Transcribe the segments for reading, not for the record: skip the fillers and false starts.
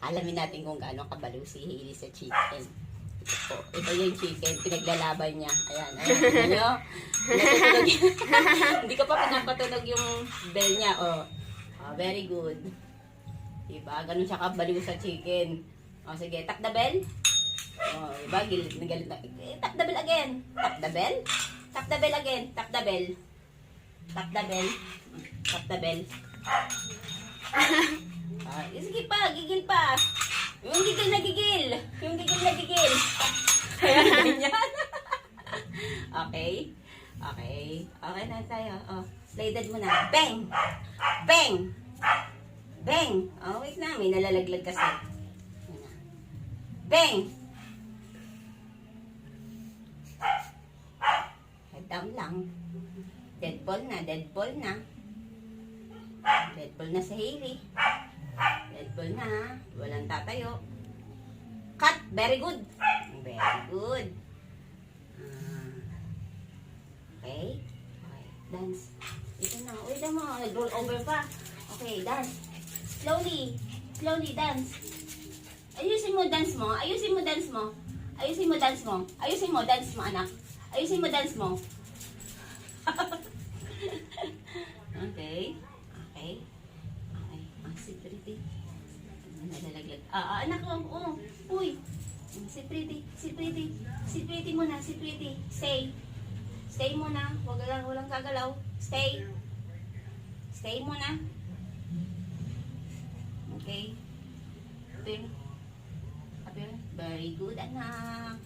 Alamin natin kung gaano kabaliw si Hayley sa chicken. Ito po. Ito yung chicken. Pinaglalaban niya. Ayan. Ayan. Ano? Pinatutunog. Hindi ko pa pinapatunog yung bell niya. Oh. Oh, very good. Diba? Ganun siya kabaliw sa chicken. Oh, sige. Tap the bell. Oh, diba? Gilit na galit na. Tap the bell again. Tap the bell. Tap the bell again. Tap the bell. Tap the bell. Tap the bell. Ah, sige pa, gigil pa. Yung gigil na gigil. Yung gigil na gigil. Ayan, ganyan. Okay. Okay. Okay na tayo. Oh, slated mo na. Bang! Bang! Bang! Oh, wait na. May nalalaglag kasi. Bang! Head down lang. Deadball na. Deadball na. Deadball na si Hayley. Deadball na. Walang tatayo. Cut. Very good. Very good. Okay. Okay. Dance. Ito na. Uy, mo. Nag-roll over pa. Okay, dance. Slowly. Slowly dance. Ayusin mo dance mo. Ayusin mo dance mo. Ayusin mo dance mo. Ayusin mo dance mo, anak. Ayusin mo dance mo. Okay. Okay. Okay. Si Pretty. Nalalaglag. Anak ko. Oh. Uy. Si Pretty. Si Pretty. Si Pretty muna. Si Pretty. Stay. Stay muna. Walang kagalaw. Stay. Stay muna. Okay. Appear. Appear. Very good, anak.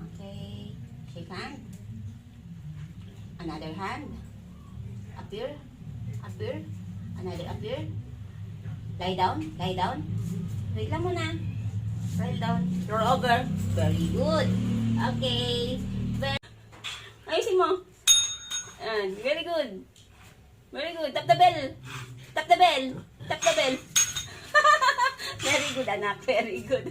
Okay. Shake hand. Another hand. Appear. Appear. Another appear. Lie down. Lie down. Wait lang muna. Lie down. Roll over. Very good. Okay. Ayusin mo. Ayan. Very good. Very good. Tap the bell. Tap the bell. Tap the bell. Very good, anak. Very good.